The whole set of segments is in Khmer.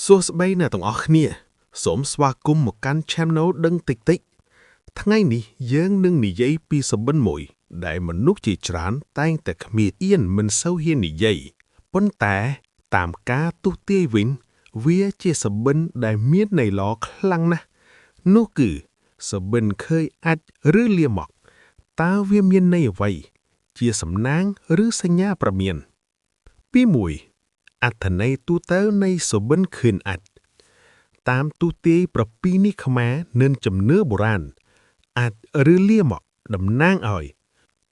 សួស្តីអ្នកទាំងអស់គ្នាសូមស្វាគមន៍មកកាន់ Channel ដឹងតិចតិចថ្ងៃនេះយើងនឹងនិយាយពីសុបិនមួយដែលមនុស្សជាច្រើនតែងតែគ្មានអៀនមិនសូវហ៊ាននិយាយប៉ុន្តែតាមការទុះទាយវិញវាជាសុបិនដែលមានន័យល្អខ្លាំងណាស់នោះគឺសុបិនឃើញអាចឬលាមកតើវាមានន័យអ្វីជាសំណាងឬសញ្ញាប្រមានទី1អត្ថន័យទូទៅនៃសុបិនឃើញអាចតាមទូទាយប្រពៃណីខ្មែរនិងជំនឿបុរាណអាចឬលាមកតំណាងឲ្យ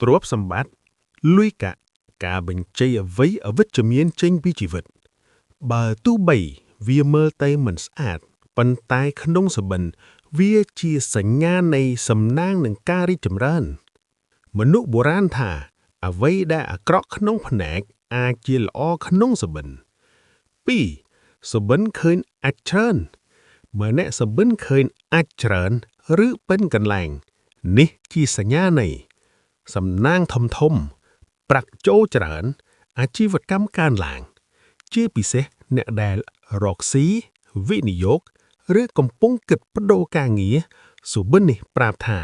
ទ្រព្យសម្បត្តិលុយកាក់ការបញ្ជ័យអ្វីអវិជ្ជមានចេញពីជីវិតបើទោះបីវាមើលទៅមិនស្អាតប៉ុន្តែក្នុងសុបិនវាជាសញ្ញានៃសំណាងនឹងការរីកចម្រើនមនុស្សបុរាណថាអ្វីដែលអាក្រក់ក្នុងភ្នែកអាចជាល្អក្នុងសុបិន2សុបិនឃើញអាចច្រើនបើអ្នកសុបិនឃើញអាចច្រើនឬពេញកន្លែងនេះជាសញ្ញានៃសំណាងធំប្រាក់ចូលច្រើនអាជីវកម្មកើនឡើងជាពិសេសអ្នកដែលរកស៊ីវិនិយោគឬកំពុងគិតបដូរការងារសុបិននេះប្រាប់ថា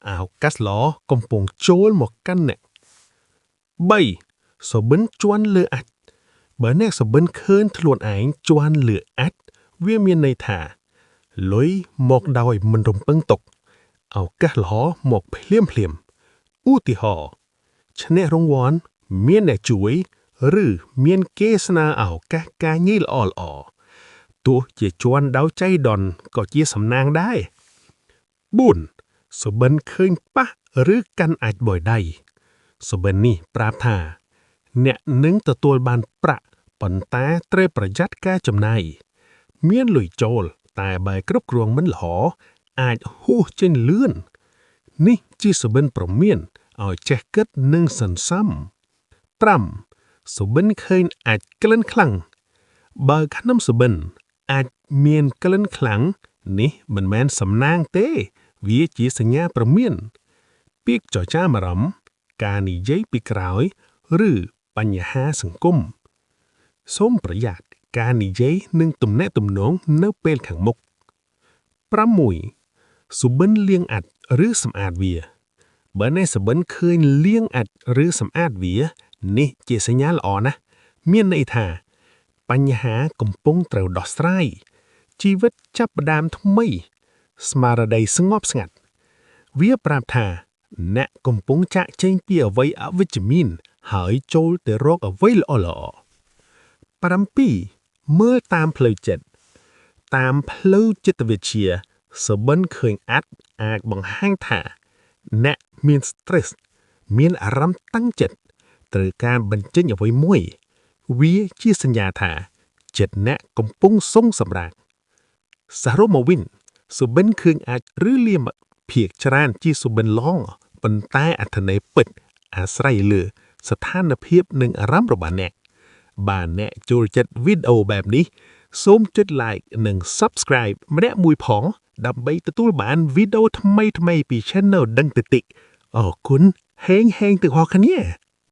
ឱកាសល្អកំពុងចូលមកកាន់អ្នក3សុបិនជាន់លើអាចបើអ្នកសុបិនឃើញខ្លួនឯងជាន់លើអាចវាមានន័យថាលុយមកដោយមិនរំពឹងទុកឱកាសល្អមកភ្លាមឧទាហរណ៍ឈ្នះរង្វាន់មានអ្នកជួយឬមានគេស្នើឱកាសការងារល្អទោះជាជាន់ដោយចៃដន្យក៏ជាសំណាងដែរ4សុបិនឃើញប៉ះឬកាន់អាចបយដៃសុបិននេះប្រាប់ថាអ្នកនឹងទទួលបានប្រាក់ប៉ុន្តែត្រូវប្រយ័ត្នការចំណាយមានលុយចូលតែបើគ្រប់គ្រងមិនល្អអាចហួសចេញលឿននេះជាសុបិនប្រមានឲ្យចេះគិតនិងសន្សំ5សុបិនឃើញអាចក្លិនខ្លាំងបើក្នុងសុបិនអាចមានក្លិនខ្លាំងនេះមិនមែនសំណាងទេវាជាសញ្ញាប្រមានពាក្យចចាមអារម្មណ៍ការនិយាយពីក្រោយឬបញ្ហាសង្គមសូមប្រយ័ត្នការនិយាយនឹងទំនាក់ទំនងនៅពេលខាងមុខ6សុបិនលាងអាចឬសម្អាតវាបើអ្នកសុបិនឃើញលាងអាចឬសម្អាតវានេះជាសញ្ញាល្អណាស់មានន័យថាបញ្ហាកំពុងត្រូវដោះស្រាយជីវិតចាប់ផ្ដើមថ្មីស្មារតីស្ងប់ស្ងាត់វាប្រាប់ថាអ្នកកំពុងចាកចេញពីអ្វីអវិជ្ជមានហើយចូលទៅរកអ្វីល្អ7មើលតាមផ្លូវចិត្តតាមផ្លូវចិត្តវិទ្យាសុបិនឃើញអាចបង្ហាញថាអ្នកមាន stress មានអារម្មណ៍តាំងចិត្តត្រូវការបញ្ចេញអ្វីមួយវាជាសញ្ញាថាចិត្តអ្នកកំពុងសុងសម្រាកសរុបមកវិញសុបិនឃើញអាចឬលាមកភាគច្រើនជាសុបិនឡងប៉ុន្តែអត្ថន័យពិតអាស្រ័យលើស្ថានភាពនិងអារម្មណ៍របស់អ្នកបើអ្នកចូលចិត្តវីដេអូបែបនេះសូមចុច like និង subscribe ម្នាក់មួយផងដើម្បីទទួលបានវីដេអូថ្មីពី Channel ដឹងតិចអរគុណហេងទាំងអស់គ្នា